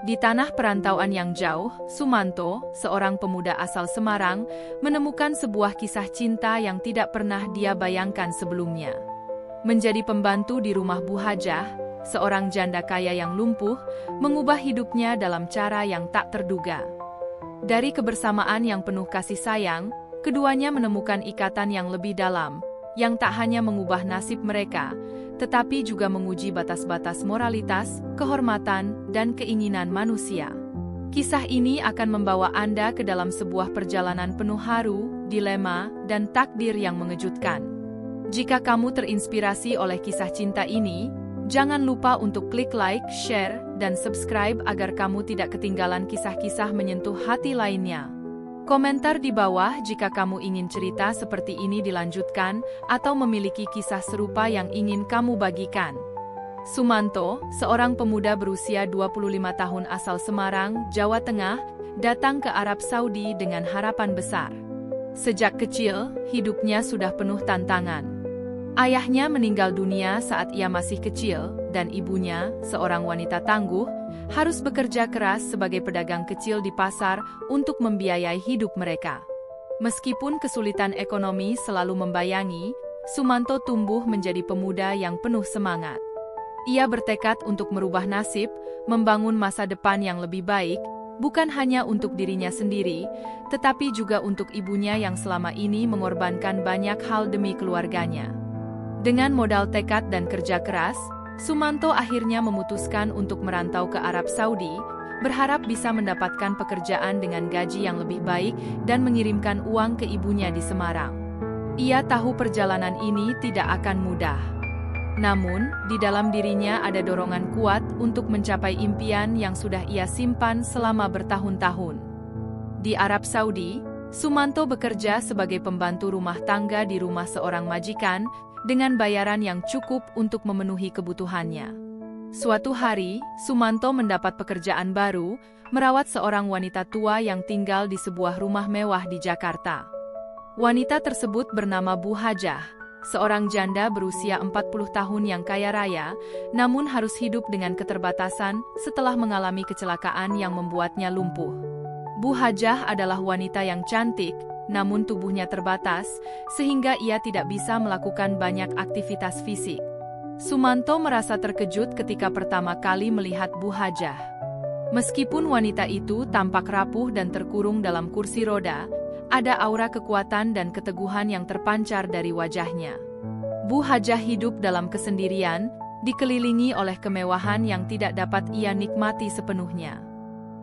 Di tanah perantauan yang jauh, Sumanto, seorang pemuda asal Semarang, menemukan sebuah kisah cinta yang tidak pernah dia bayangkan sebelumnya. Menjadi pembantu di rumah Bu Hajah, seorang janda kaya yang lumpuh, mengubah hidupnya dalam cara yang tak terduga. Dari kebersamaan yang penuh kasih sayang, keduanya menemukan ikatan yang lebih dalam, yang tak hanya mengubah nasib mereka, tetapi juga menguji batas-batas moralitas, kehormatan, dan keinginan manusia. Kisah ini akan membawa Anda ke dalam sebuah perjalanan penuh haru, dilema, dan takdir yang mengejutkan. Jika kamu terinspirasi oleh kisah cinta ini, jangan lupa untuk klik like, share, dan subscribe agar kamu tidak ketinggalan kisah-kisah menyentuh hati lainnya. Komentar di bawah jika kamu ingin cerita seperti ini dilanjutkan atau memiliki kisah serupa yang ingin kamu bagikan. Sumanto, seorang pemuda berusia 25 tahun asal Semarang, Jawa Tengah, datang ke Arab Saudi dengan harapan besar. Sejak kecil, hidupnya sudah penuh tantangan. Ayahnya meninggal dunia saat ia masih kecil, dan ibunya, seorang wanita tangguh, harus bekerja keras sebagai pedagang kecil di pasar untuk membiayai hidup mereka. Meskipun kesulitan ekonomi selalu membayangi, Sumanto tumbuh menjadi pemuda yang penuh semangat. Ia bertekad untuk merubah nasib, membangun masa depan yang lebih baik, bukan hanya untuk dirinya sendiri, tetapi juga untuk ibunya yang selama ini mengorbankan banyak hal demi keluarganya. Dengan modal tekad dan kerja keras, Sumanto akhirnya memutuskan untuk merantau ke Arab Saudi, berharap bisa mendapatkan pekerjaan dengan gaji yang lebih baik dan mengirimkan uang ke ibunya di Semarang. Ia tahu perjalanan ini tidak akan mudah. Namun, di dalam dirinya ada dorongan kuat untuk mencapai impian yang sudah ia simpan selama bertahun-tahun. Di Arab Saudi, Sumanto bekerja sebagai pembantu rumah tangga di rumah seorang majikan, dengan bayaran yang cukup untuk memenuhi kebutuhannya. Suatu hari, Sumanto mendapat pekerjaan baru, merawat seorang wanita tua yang tinggal di sebuah rumah mewah di Jakarta. Wanita tersebut bernama Bu Hajah, seorang janda berusia 40 tahun yang kaya raya, namun harus hidup dengan keterbatasan setelah mengalami kecelakaan yang membuatnya lumpuh. Bu Hajah adalah wanita yang cantik, namun tubuhnya terbatas, sehingga ia tidak bisa melakukan banyak aktivitas fisik. Sumanto merasa terkejut ketika pertama kali melihat Bu Hajah. Meskipun wanita itu tampak rapuh dan terkurung dalam kursi roda, ada aura kekuatan dan keteguhan yang terpancar dari wajahnya. Bu Hajah hidup dalam kesendirian, dikelilingi oleh kemewahan yang tidak dapat ia nikmati sepenuhnya.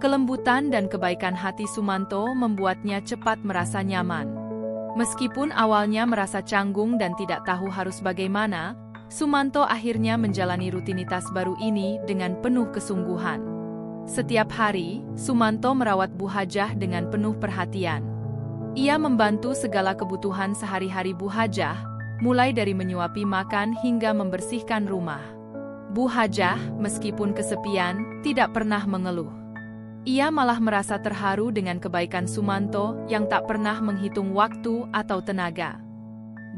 Kelembutan dan kebaikan hati Sumanto membuatnya cepat merasa nyaman. Meskipun awalnya merasa canggung dan tidak tahu harus bagaimana, Sumanto akhirnya menjalani rutinitas baru ini dengan penuh kesungguhan. Setiap hari, Sumanto merawat Bu Hajah dengan penuh perhatian. Ia membantu segala kebutuhan sehari-hari Bu Hajah, mulai dari menyuapi makan hingga membersihkan rumah. Bu Hajah, meskipun kesepian, tidak pernah mengeluh. Ia malah merasa terharu dengan kebaikan Sumanto yang tak pernah menghitung waktu atau tenaga.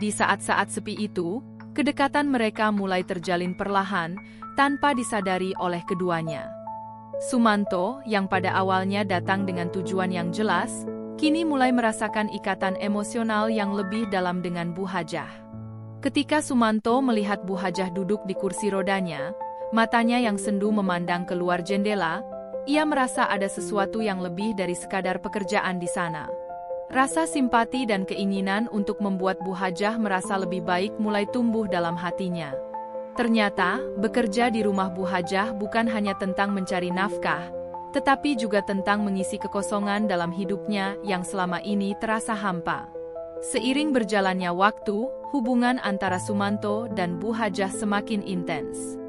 Di saat-saat sepi itu, kedekatan mereka mulai terjalin perlahan, tanpa disadari oleh keduanya. Sumanto, yang pada awalnya datang dengan tujuan yang jelas, kini mulai merasakan ikatan emosional yang lebih dalam dengan Bu Hajah. Ketika Sumanto melihat Bu Hajah duduk di kursi rodanya, matanya yang sendu memandang keluar jendela, ia merasa ada sesuatu yang lebih dari sekadar pekerjaan di sana. Rasa simpati dan keinginan untuk membuat Bu Hajah merasa lebih baik mulai tumbuh dalam hatinya. Ternyata, bekerja di rumah Bu Hajah bukan hanya tentang mencari nafkah, tetapi juga tentang mengisi kekosongan dalam hidupnya yang selama ini terasa hampa. Seiring berjalannya waktu, hubungan antara Sumanto dan Bu Hajah semakin intens.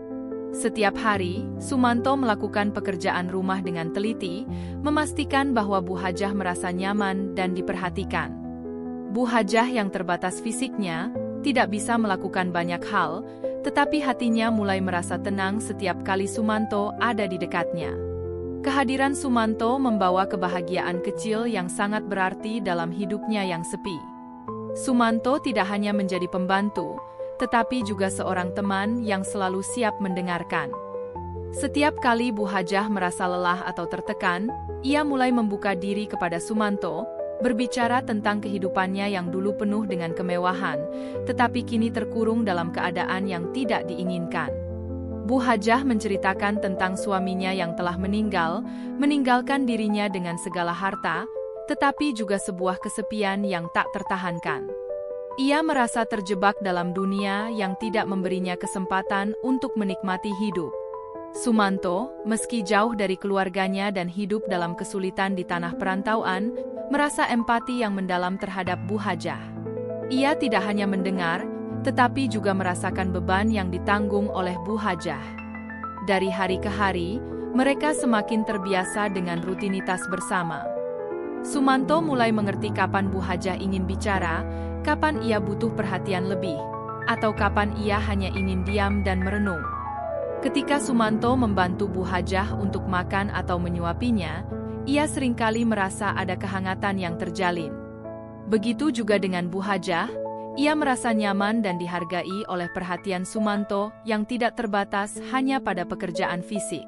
Setiap hari, Sumanto melakukan pekerjaan rumah dengan teliti, memastikan bahwa Bu Hajah merasa nyaman dan diperhatikan. Bu Hajah yang terbatas fisiknya, tidak bisa melakukan banyak hal, tetapi hatinya mulai merasa tenang setiap kali Sumanto ada di dekatnya. Kehadiran Sumanto membawa kebahagiaan kecil yang sangat berarti dalam hidupnya yang sepi. Sumanto tidak hanya menjadi pembantu, tetapi juga seorang teman yang selalu siap mendengarkan. Setiap kali Bu Hajah merasa lelah atau tertekan, ia mulai membuka diri kepada Sumanto, berbicara tentang kehidupannya yang dulu penuh dengan kemewahan, tetapi kini terkurung dalam keadaan yang tidak diinginkan. Bu Hajah menceritakan tentang suaminya yang telah meninggal, meninggalkan dirinya dengan segala harta, tetapi juga sebuah kesepian yang tak tertahankan. Ia merasa terjebak dalam dunia yang tidak memberinya kesempatan untuk menikmati hidup. Sumanto, meski jauh dari keluarganya dan hidup dalam kesulitan di tanah perantauan, merasa empati yang mendalam terhadap Bu Hajah. Ia tidak hanya mendengar, tetapi juga merasakan beban yang ditanggung oleh Bu Hajah. Dari hari ke hari, mereka semakin terbiasa dengan rutinitas bersama. Sumanto mulai mengerti kapan Bu Hajah ingin bicara, kapan ia butuh perhatian lebih, atau kapan ia hanya ingin diam dan merenung. Ketika Sumanto membantu Bu Hajah untuk makan atau menyuapinya, ia seringkali merasa ada kehangatan yang terjalin. Begitu juga dengan Bu Hajah, ia merasa nyaman dan dihargai oleh perhatian Sumanto yang tidak terbatas hanya pada pekerjaan fisik.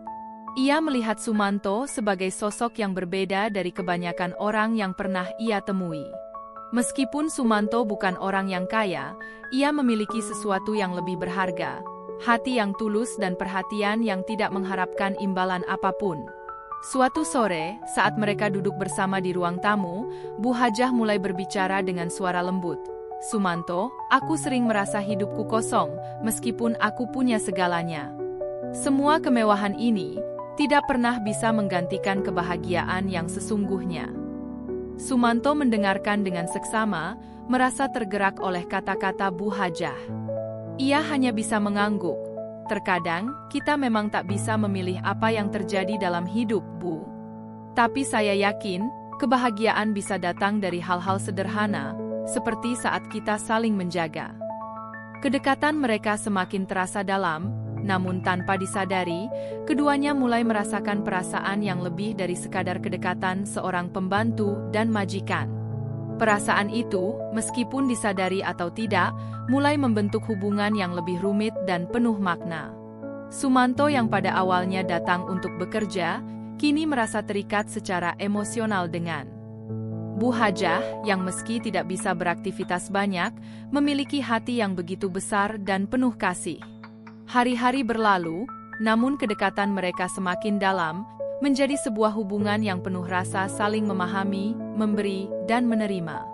Ia melihat Sumanto sebagai sosok yang berbeda dari kebanyakan orang yang pernah ia temui. Meskipun Sumanto bukan orang yang kaya, ia memiliki sesuatu yang lebih berharga. Hati yang tulus dan perhatian yang tidak mengharapkan imbalan apapun. Suatu sore, saat mereka duduk bersama di ruang tamu, Bu Hajah mulai berbicara dengan suara lembut. "Sumanto, aku sering merasa hidupku kosong, meskipun aku punya segalanya. Semua kemewahan ini tidak pernah bisa menggantikan kebahagiaan yang sesungguhnya." Sumanto mendengarkan dengan seksama, merasa tergerak oleh kata-kata Bu Hajah. Ia hanya bisa mengangguk. "Terkadang, kita memang tak bisa memilih apa yang terjadi dalam hidup, Bu. Tapi saya yakin, kebahagiaan bisa datang dari hal-hal sederhana, seperti saat kita saling menjaga." Kedekatan mereka semakin terasa dalam, namun tanpa disadari, keduanya mulai merasakan perasaan yang lebih dari sekadar kedekatan seorang pembantu dan majikan. Perasaan itu, meskipun disadari atau tidak, mulai membentuk hubungan yang lebih rumit dan penuh makna. Sumanto yang pada awalnya datang untuk bekerja, kini merasa terikat secara emosional dengan Bu Hajah, yang meski tidak bisa beraktivitas banyak, memiliki hati yang begitu besar dan penuh kasih. Hari-hari berlalu, namun kedekatan mereka semakin dalam, menjadi sebuah hubungan yang penuh rasa saling memahami, memberi, dan menerima.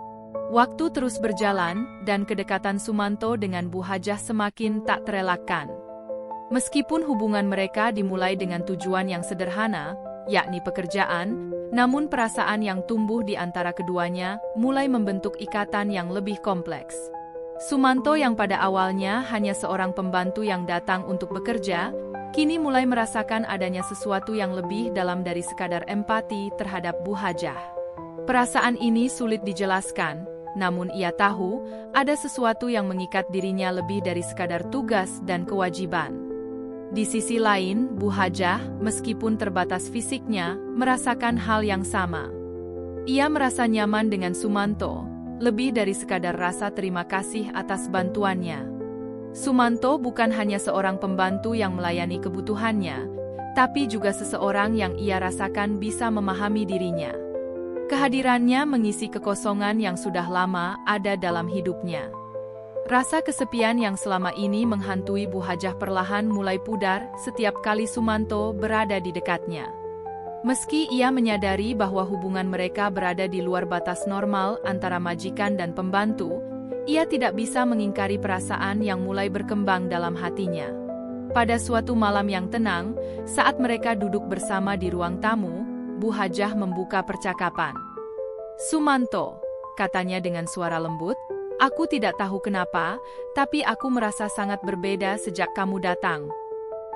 Waktu terus berjalan, dan kedekatan Sumanto dengan Bu Hajah semakin tak terelakkan. Meskipun hubungan mereka dimulai dengan tujuan yang sederhana, yakni pekerjaan, namun perasaan yang tumbuh di antara keduanya mulai membentuk ikatan yang lebih kompleks. Sumanto yang pada awalnya hanya seorang pembantu yang datang untuk bekerja, kini mulai merasakan adanya sesuatu yang lebih dalam dari sekadar empati terhadap Bu Hajah. Perasaan ini sulit dijelaskan, namun ia tahu ada sesuatu yang mengikat dirinya lebih dari sekadar tugas dan kewajiban. Di sisi lain, Bu Hajah, meskipun terbatas fisiknya, merasakan hal yang sama. Ia merasa nyaman dengan Sumanto, lebih dari sekadar rasa terima kasih atas bantuannya. Sumanto bukan hanya seorang pembantu yang melayani kebutuhannya, tapi juga seseorang yang ia rasakan bisa memahami dirinya. Kehadirannya mengisi kekosongan yang sudah lama ada dalam hidupnya. Rasa kesepian yang selama ini menghantui Bu Hajah perlahan mulai pudar setiap kali Sumanto berada di dekatnya. Meski ia menyadari bahwa hubungan mereka berada di luar batas normal antara majikan dan pembantu, ia tidak bisa mengingkari perasaan yang mulai berkembang dalam hatinya. Pada suatu malam yang tenang, saat mereka duduk bersama di ruang tamu, Bu Hajah membuka percakapan. "Sumanto," katanya dengan suara lembut, "aku tidak tahu kenapa, tapi aku merasa sangat berbeda sejak kamu datang.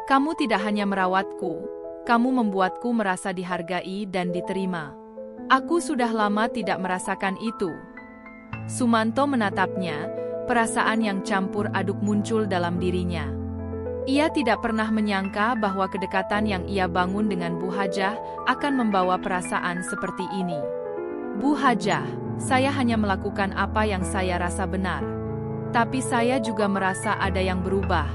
Kamu tidak hanya merawatku, kamu membuatku merasa dihargai dan diterima. Aku sudah lama tidak merasakan itu." Sumanto menatapnya, perasaan yang campur aduk muncul dalam dirinya. Ia tidak pernah menyangka bahwa kedekatan yang ia bangun dengan Bu Hajah akan membawa perasaan seperti ini. "Bu Hajah, saya hanya melakukan apa yang saya rasa benar. Tapi saya juga merasa ada yang berubah.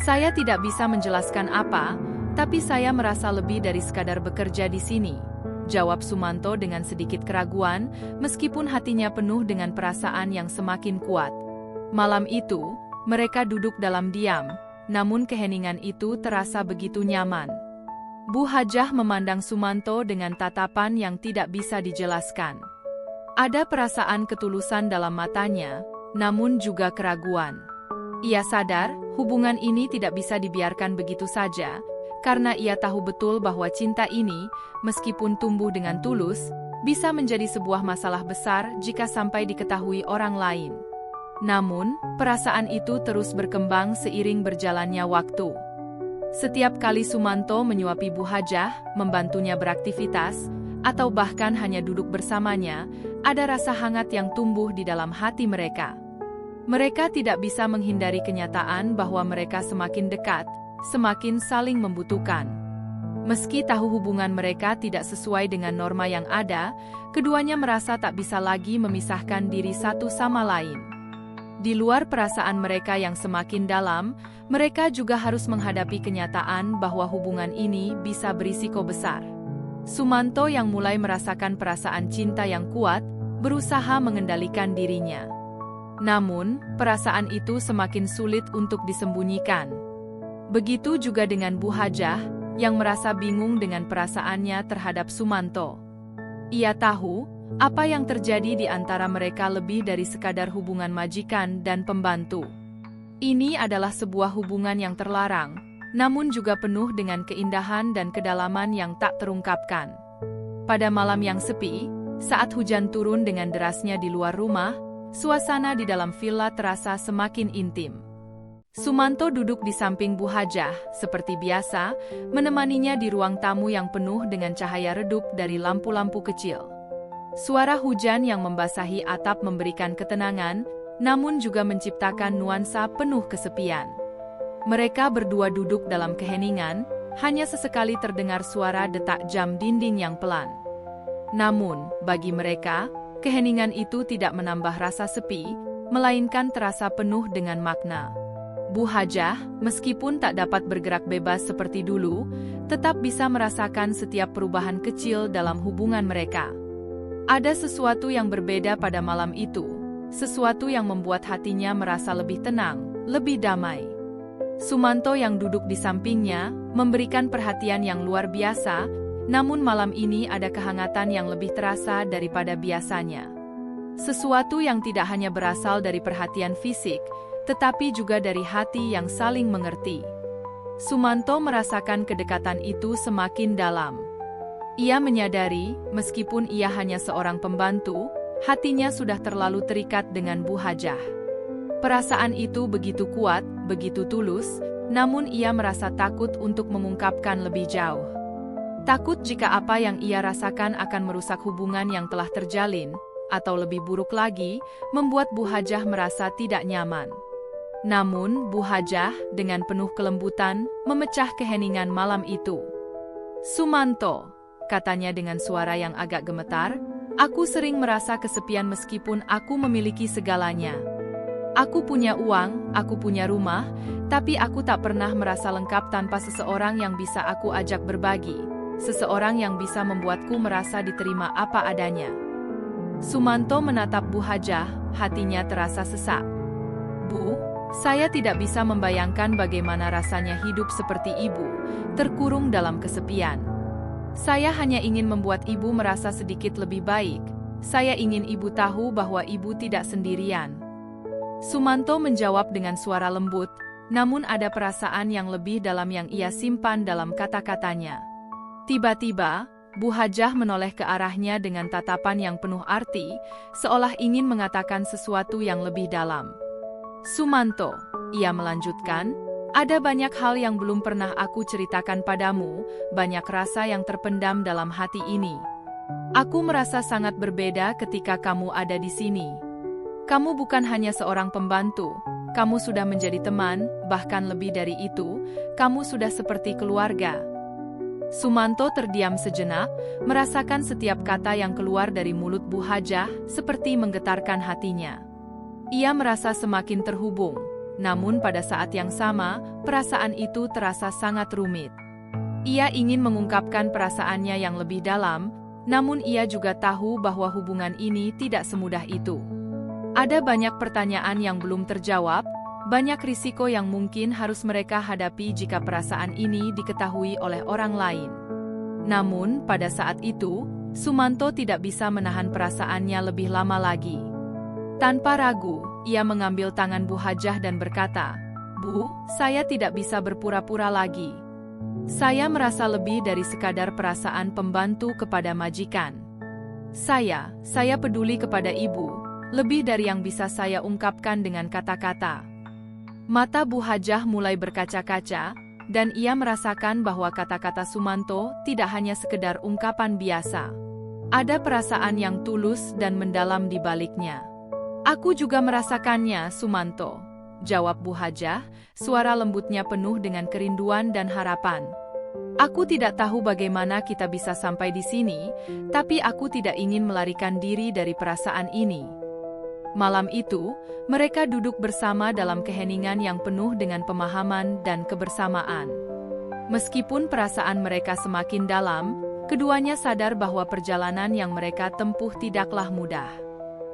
Saya tidak bisa menjelaskan apa, Tapi saya merasa lebih dari sekadar bekerja di sini, jawab Sumanto dengan sedikit keraguan, meskipun hatinya penuh dengan perasaan yang semakin kuat. Malam itu, mereka duduk dalam diam, namun keheningan itu terasa begitu nyaman. Bu Hajah memandang Sumanto dengan tatapan yang tidak bisa dijelaskan. Ada perasaan ketulusan dalam matanya, namun juga keraguan. Ia sadar, hubungan ini tidak bisa dibiarkan begitu saja, karena ia tahu betul bahwa cinta ini, meskipun tumbuh dengan tulus, bisa menjadi sebuah masalah besar jika sampai diketahui orang lain. Namun, perasaan itu terus berkembang seiring berjalannya waktu. Setiap kali Sumanto menyuapi Bu Hajah, membantunya beraktivitas, atau bahkan hanya duduk bersamanya, ada rasa hangat yang tumbuh di dalam hati mereka. Mereka tidak bisa menghindari kenyataan bahwa mereka semakin dekat, semakin saling membutuhkan. Meski tahu hubungan mereka tidak sesuai dengan norma yang ada, keduanya merasa tak bisa lagi memisahkan diri satu sama lain. Di luar perasaan mereka yang semakin dalam, mereka juga harus menghadapi kenyataan bahwa hubungan ini bisa berisiko besar. Sumanto yang mulai merasakan perasaan cinta yang kuat, berusaha mengendalikan dirinya. Namun, perasaan itu semakin sulit untuk disembunyikan. Begitu juga dengan Bu Hajah, yang merasa bingung dengan perasaannya terhadap Sumanto. Ia tahu, apa yang terjadi di antara mereka lebih dari sekadar hubungan majikan dan pembantu. Ini adalah sebuah hubungan yang terlarang, namun juga penuh dengan keindahan dan kedalaman yang tak terungkapkan. Pada malam yang sepi, saat hujan turun dengan derasnya di luar rumah, suasana di dalam villa terasa semakin intim. Sumanto duduk di samping Bu Hajah, seperti biasa, menemaninya di ruang tamu yang penuh dengan cahaya redup dari lampu-lampu kecil. Suara hujan yang membasahi atap memberikan ketenangan, namun juga menciptakan nuansa penuh kesepian. Mereka berdua duduk dalam keheningan, hanya sesekali terdengar suara detak jam dinding yang pelan. Namun, bagi mereka, keheningan itu tidak menambah rasa sepi, melainkan terasa penuh dengan makna. Bu Hajah, meskipun tak dapat bergerak bebas seperti dulu, tetap bisa merasakan setiap perubahan kecil dalam hubungan mereka. Ada sesuatu yang berbeda pada malam itu, sesuatu yang membuat hatinya merasa lebih tenang, lebih damai. Sumanto yang duduk di sampingnya, memberikan perhatian yang luar biasa, namun malam ini ada kehangatan yang lebih terasa daripada biasanya. Sesuatu yang tidak hanya berasal dari perhatian fisik, tetapi juga dari hati yang saling mengerti. Sumanto merasakan kedekatan itu semakin dalam. Ia menyadari, meskipun ia hanya seorang pembantu, hatinya sudah terlalu terikat dengan Bu Hajah. Perasaan itu begitu kuat, begitu tulus, namun ia merasa takut untuk mengungkapkan lebih jauh. Takut jika apa yang ia rasakan akan merusak hubungan yang telah terjalin, atau lebih buruk lagi, membuat Bu Hajah merasa tidak nyaman. Namun, Bu Hajah, dengan penuh kelembutan, memecah keheningan malam itu. "Sumanto," katanya dengan suara yang agak gemetar, "aku sering merasa kesepian meskipun aku memiliki segalanya. Aku punya uang, aku punya rumah, tapi aku tak pernah merasa lengkap tanpa seseorang yang bisa aku ajak berbagi, seseorang yang bisa membuatku merasa diterima apa adanya." Sumanto menatap Bu Hajah, hatinya terasa sesak. "Bu, saya tidak bisa membayangkan bagaimana rasanya hidup seperti ibu, terkurung dalam kesepian. Saya hanya ingin membuat ibu merasa sedikit lebih baik. Saya ingin ibu tahu bahwa ibu tidak sendirian." Sumanto menjawab dengan suara lembut, namun ada perasaan yang lebih dalam yang ia simpan dalam kata-katanya. Tiba-tiba, Bu Hajah menoleh ke arahnya dengan tatapan yang penuh arti, seolah ingin mengatakan sesuatu yang lebih dalam. "Sumanto," ia melanjutkan, "ada banyak hal yang belum pernah aku ceritakan padamu, banyak rasa yang terpendam dalam hati ini. Aku merasa sangat berbeda ketika kamu ada di sini. Kamu bukan hanya seorang pembantu, kamu sudah menjadi teman, bahkan lebih dari itu, kamu sudah seperti keluarga." Sumanto terdiam sejenak, merasakan setiap kata yang keluar dari mulut Bu Hajah seperti menggetarkan hatinya. Ia merasa semakin terhubung, namun pada saat yang sama, perasaan itu terasa sangat rumit. Ia ingin mengungkapkan perasaannya yang lebih dalam, namun ia juga tahu bahwa hubungan ini tidak semudah itu. Ada banyak pertanyaan yang belum terjawab, banyak risiko yang mungkin harus mereka hadapi jika perasaan ini diketahui oleh orang lain. Namun, pada saat itu, Sumanto tidak bisa menahan perasaannya lebih lama lagi. Tanpa ragu, ia mengambil tangan Bu Hajah dan berkata, "Bu, saya tidak bisa berpura-pura lagi. Saya merasa lebih dari sekadar perasaan pembantu kepada majikan. Saya peduli kepada ibu, lebih dari yang bisa saya ungkapkan dengan kata-kata." Mata Bu Hajah mulai berkaca-kaca, dan ia merasakan bahwa kata-kata Sumanto tidak hanya sekedar ungkapan biasa. Ada perasaan yang tulus dan mendalam di baliknya. "Aku juga merasakannya, Sumanto," jawab Bu Hajah, suara lembutnya penuh dengan kerinduan dan harapan. "Aku tidak tahu bagaimana kita bisa sampai di sini, tapi aku tidak ingin melarikan diri dari perasaan ini." Malam itu, mereka duduk bersama dalam keheningan yang penuh dengan pemahaman dan kebersamaan. Meskipun perasaan mereka semakin dalam, keduanya sadar bahwa perjalanan yang mereka tempuh tidaklah mudah.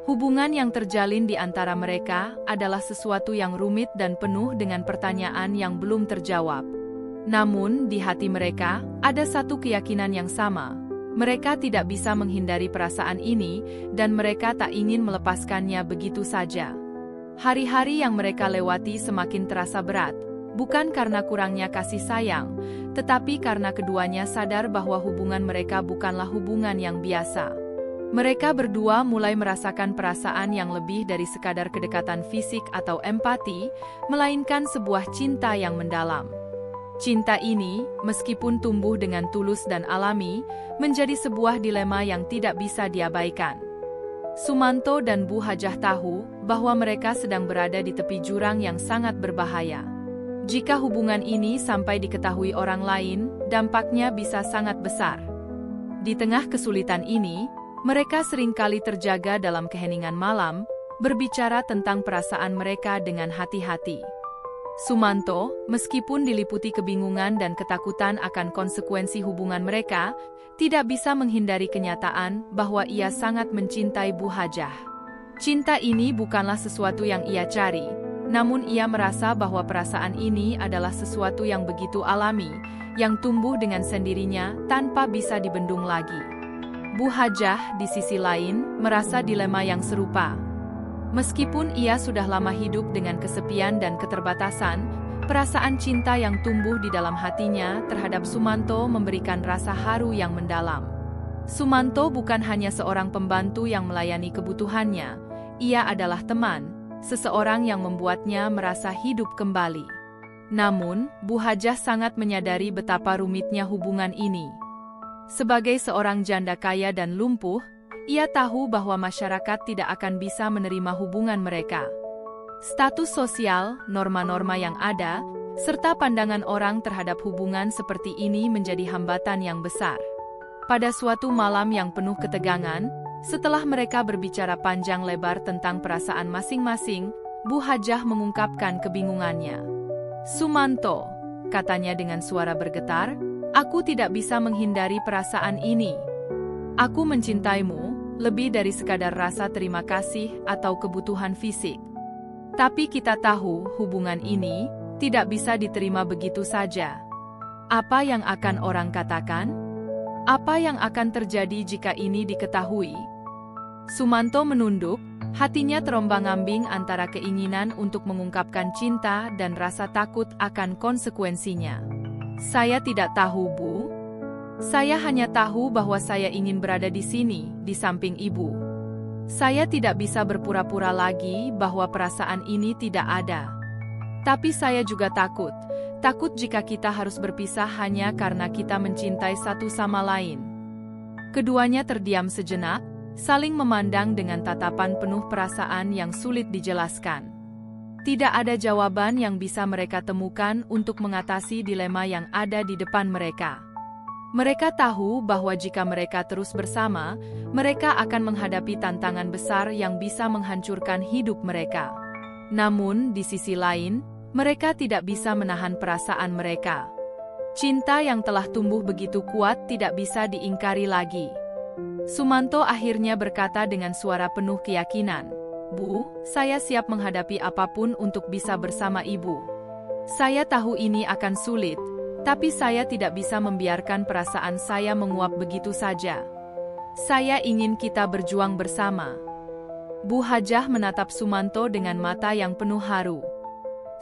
Hubungan yang terjalin di antara mereka adalah sesuatu yang rumit dan penuh dengan pertanyaan yang belum terjawab. Namun, di hati mereka, ada satu keyakinan yang sama. Mereka tidak bisa menghindari perasaan ini, dan mereka tak ingin melepaskannya begitu saja. Hari-hari yang mereka lewati semakin terasa berat, bukan karena kurangnya kasih sayang, tetapi karena keduanya sadar bahwa hubungan mereka bukanlah hubungan yang biasa. Mereka berdua mulai merasakan perasaan yang lebih dari sekadar kedekatan fisik atau empati, melainkan sebuah cinta yang mendalam. Cinta ini, meskipun tumbuh dengan tulus dan alami, menjadi sebuah dilema yang tidak bisa diabaikan. Sumanto dan Bu Hajah tahu bahwa mereka sedang berada di tepi jurang yang sangat berbahaya. Jika hubungan ini sampai diketahui orang lain, dampaknya bisa sangat besar. Di tengah kesulitan ini, mereka seringkali terjaga dalam keheningan malam, berbicara tentang perasaan mereka dengan hati-hati. Sumanto, meskipun diliputi kebingungan dan ketakutan akan konsekuensi hubungan mereka, tidak bisa menghindari kenyataan bahwa ia sangat mencintai Bu Hajah. Cinta ini bukanlah sesuatu yang ia cari, namun ia merasa bahwa perasaan ini adalah sesuatu yang begitu alami, yang tumbuh dengan sendirinya tanpa bisa dibendung lagi. Bu Hajah, di sisi lain, merasa dilema yang serupa. Meskipun ia sudah lama hidup dengan kesepian dan keterbatasan, perasaan cinta yang tumbuh di dalam hatinya terhadap Sumanto memberikan rasa haru yang mendalam. Sumanto bukan hanya seorang pembantu yang melayani kebutuhannya, ia adalah teman, seseorang yang membuatnya merasa hidup kembali. Namun, Bu Hajah sangat menyadari betapa rumitnya hubungan ini. Sebagai seorang janda kaya dan lumpuh, ia tahu bahwa masyarakat tidak akan bisa menerima hubungan mereka. Status sosial, norma-norma yang ada, serta pandangan orang terhadap hubungan seperti ini menjadi hambatan yang besar. Pada suatu malam yang penuh ketegangan, setelah mereka berbicara panjang lebar tentang perasaan masing-masing, Bu Hajah mengungkapkan kebingungannya. "Sumanto," katanya dengan suara bergetar, "aku tidak bisa menghindari perasaan ini. Aku mencintaimu, lebih dari sekadar rasa terima kasih atau kebutuhan fisik. Tapi kita tahu hubungan ini tidak bisa diterima begitu saja. Apa yang akan orang katakan? Apa yang akan terjadi jika ini diketahui?" Sumanto menunduk, hatinya terombang-ambing antara keinginan untuk mengungkapkan cinta dan rasa takut akan konsekuensinya. "Saya tidak tahu, Bu. Saya hanya tahu bahwa saya ingin berada di sini, di samping ibu. Saya tidak bisa berpura-pura lagi bahwa perasaan ini tidak ada. Tapi saya juga takut jika kita harus berpisah hanya karena kita mencintai satu sama lain." Keduanya terdiam sejenak, saling memandang dengan tatapan penuh perasaan yang sulit dijelaskan. Tidak ada jawaban yang bisa mereka temukan untuk mengatasi dilema yang ada di depan mereka. Mereka tahu bahwa jika mereka terus bersama, mereka akan menghadapi tantangan besar yang bisa menghancurkan hidup mereka. Namun, di sisi lain, mereka tidak bisa menahan perasaan mereka. Cinta yang telah tumbuh begitu kuat tidak bisa diingkari lagi. Sumanto akhirnya berkata dengan suara penuh keyakinan, "Bu, saya siap menghadapi apapun untuk bisa bersama Ibu. Saya tahu ini akan sulit, tapi saya tidak bisa membiarkan perasaan saya menguap begitu saja. Saya ingin kita berjuang bersama." Bu Hajah menatap Sumanto dengan mata yang penuh haru.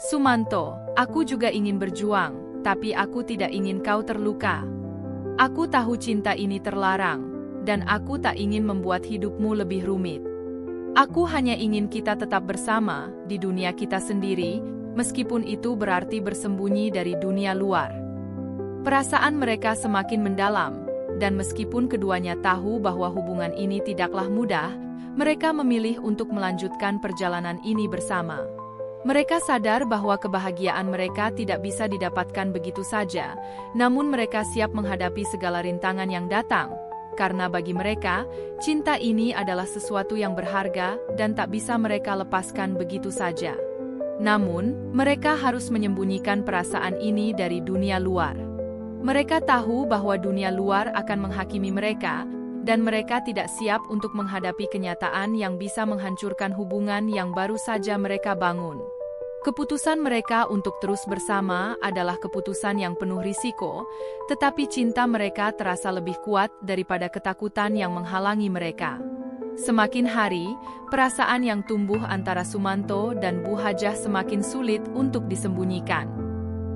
"Sumanto, aku juga ingin berjuang, tapi aku tidak ingin kau terluka. Aku tahu cinta ini terlarang, dan aku tak ingin membuat hidupmu lebih rumit. Aku hanya ingin kita tetap bersama di dunia kita sendiri, meskipun itu berarti bersembunyi dari dunia luar." Perasaan mereka semakin mendalam, dan meskipun keduanya tahu bahwa hubungan ini tidaklah mudah, mereka memilih untuk melanjutkan perjalanan ini bersama. Mereka sadar bahwa kebahagiaan mereka tidak bisa didapatkan begitu saja, namun mereka siap menghadapi segala rintangan yang datang, karena bagi mereka, cinta ini adalah sesuatu yang berharga dan tak bisa mereka lepaskan begitu saja. Namun, mereka harus menyembunyikan perasaan ini dari dunia luar. Mereka tahu bahwa dunia luar akan menghakimi mereka, dan mereka tidak siap untuk menghadapi kenyataan yang bisa menghancurkan hubungan yang baru saja mereka bangun. Keputusan mereka untuk terus bersama adalah keputusan yang penuh risiko, tetapi cinta mereka terasa lebih kuat daripada ketakutan yang menghalangi mereka. Semakin hari, perasaan yang tumbuh antara Sumanto dan Bu Hajah semakin sulit untuk disembunyikan.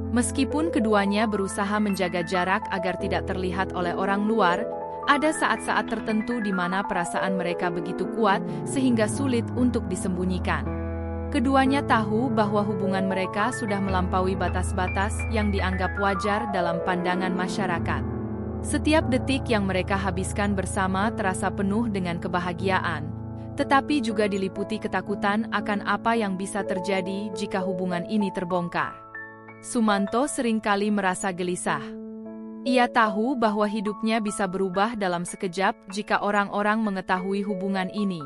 Meskipun keduanya berusaha menjaga jarak agar tidak terlihat oleh orang luar, ada saat-saat tertentu di mana perasaan mereka begitu kuat sehingga sulit untuk disembunyikan. Keduanya tahu bahwa hubungan mereka sudah melampaui batas-batas yang dianggap wajar dalam pandangan masyarakat. Setiap detik yang mereka habiskan bersama terasa penuh dengan kebahagiaan, tetapi juga diliputi ketakutan akan apa yang bisa terjadi jika hubungan ini terbongkar. Sumanto seringkali merasa gelisah. Ia tahu bahwa hidupnya bisa berubah dalam sekejap jika orang-orang mengetahui hubungan ini.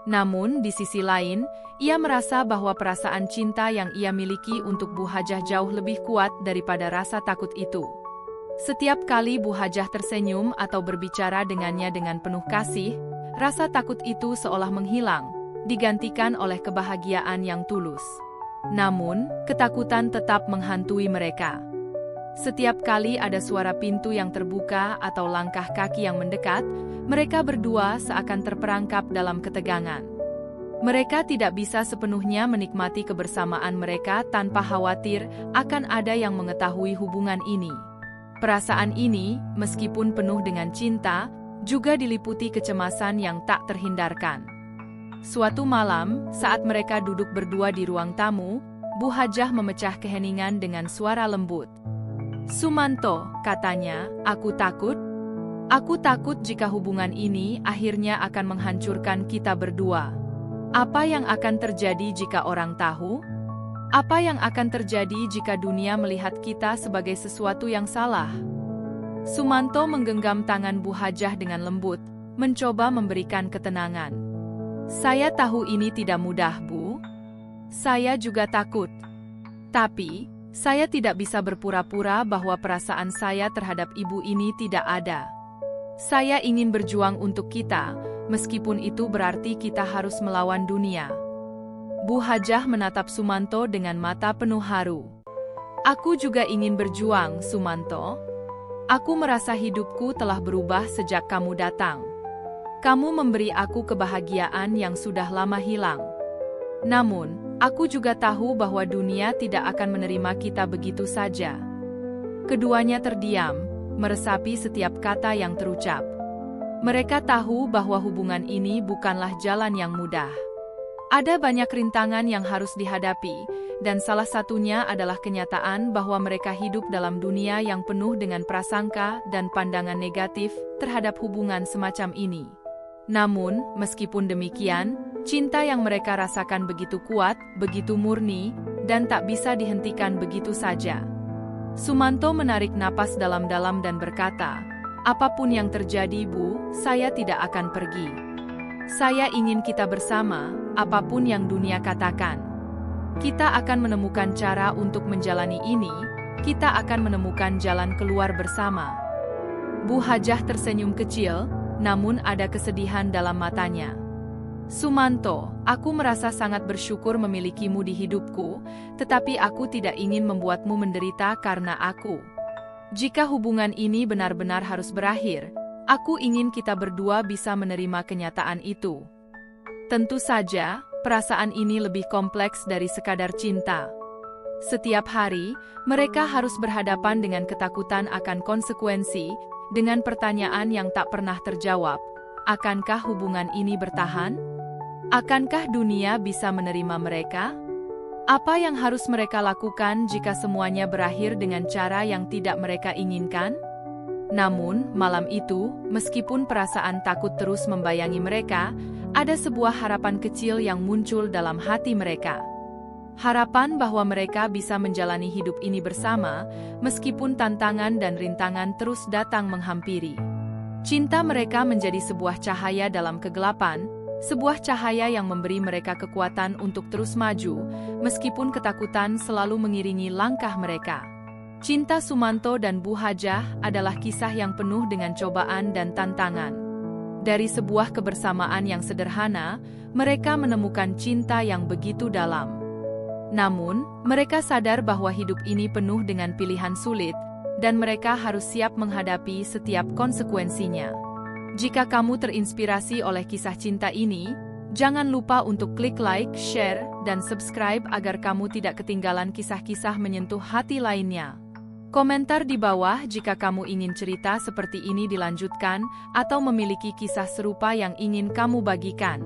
Namun, di sisi lain, ia merasa bahwa perasaan cinta yang ia miliki untuk Bu Hajah jauh lebih kuat daripada rasa takut itu. Setiap kali Bu Hajah tersenyum atau berbicara dengannya dengan penuh kasih, rasa takut itu seolah menghilang, digantikan oleh kebahagiaan yang tulus. Namun, ketakutan tetap menghantui mereka. Setiap kali ada suara pintu yang terbuka atau langkah kaki yang mendekat, mereka berdua seakan terperangkap dalam ketegangan. Mereka tidak bisa sepenuhnya menikmati kebersamaan mereka tanpa khawatir akan ada yang mengetahui hubungan ini. Perasaan ini, meskipun penuh dengan cinta, juga diliputi kecemasan yang tak terhindarkan. Suatu malam, saat mereka duduk berdua di ruang tamu, Bu Hajah memecah keheningan dengan suara lembut. "Sumanto," katanya, "aku takut. Aku takut jika hubungan ini akhirnya akan menghancurkan kita berdua. Apa yang akan terjadi jika orang tahu? Apa yang akan terjadi jika dunia melihat kita sebagai sesuatu yang salah?" Sumanto menggenggam tangan Bu Hajah dengan lembut, mencoba memberikan ketenangan. "Saya tahu ini tidak mudah, Bu. Saya juga takut. Tapi, saya tidak bisa berpura-pura bahwa perasaan saya terhadap ibu ini tidak ada. Saya ingin berjuang untuk kita, meskipun itu berarti kita harus melawan dunia." Bu Hajah menatap Sumanto dengan mata penuh haru. "Aku juga ingin berjuang, Sumanto. Aku merasa hidupku telah berubah sejak kamu datang. Kamu memberi aku kebahagiaan yang sudah lama hilang. Namun, aku juga tahu bahwa dunia tidak akan menerima kita begitu saja." Keduanya terdiam, meresapi setiap kata yang terucap. Mereka tahu bahwa hubungan ini bukanlah jalan yang mudah. Ada banyak rintangan yang harus dihadapi, dan salah satunya adalah kenyataan bahwa mereka hidup dalam dunia yang penuh dengan prasangka dan pandangan negatif terhadap hubungan semacam ini. Namun, meskipun demikian, cinta yang mereka rasakan begitu kuat, begitu murni, dan tak bisa dihentikan begitu saja. Sumanto menarik napas dalam-dalam dan berkata, "Apapun yang terjadi, Bu, saya tidak akan pergi. Saya ingin kita bersama, apapun yang dunia katakan. Kita akan menemukan cara untuk menjalani ini, kita akan menemukan jalan keluar bersama." Bu Hajah tersenyum kecil, namun ada kesedihan dalam matanya. "Sumanto, aku merasa sangat bersyukur memilikimu di hidupku, tetapi aku tidak ingin membuatmu menderita karena aku. Jika hubungan ini benar-benar harus berakhir, aku ingin kita berdua bisa menerima kenyataan itu. Tentu saja, perasaan ini lebih kompleks dari sekadar cinta. Setiap hari, mereka harus berhadapan dengan ketakutan akan konsekuensi, dengan pertanyaan yang tak pernah terjawab. Akankah hubungan ini bertahan? Akankah dunia bisa menerima mereka? Apa yang harus mereka lakukan jika semuanya berakhir dengan cara yang tidak mereka inginkan?" Namun, malam itu, meskipun perasaan takut terus membayangi mereka, ada sebuah harapan kecil yang muncul dalam hati mereka. Harapan bahwa mereka bisa menjalani hidup ini bersama, meskipun tantangan dan rintangan terus datang menghampiri. Cinta mereka menjadi sebuah cahaya dalam kegelapan, sebuah cahaya yang memberi mereka kekuatan untuk terus maju, meskipun ketakutan selalu mengiringi langkah mereka. Cinta Sumanto dan Bu Hajah adalah kisah yang penuh dengan cobaan dan tantangan. Dari sebuah kebersamaan yang sederhana, mereka menemukan cinta yang begitu dalam. Namun, mereka sadar bahwa hidup ini penuh dengan pilihan sulit, dan mereka harus siap menghadapi setiap konsekuensinya. Jika kamu terinspirasi oleh kisah cinta ini, jangan lupa untuk klik like, share, dan subscribe agar kamu tidak ketinggalan kisah-kisah menyentuh hati lainnya. Komentar di bawah jika kamu ingin cerita seperti ini dilanjutkan, atau memiliki kisah serupa yang ingin kamu bagikan.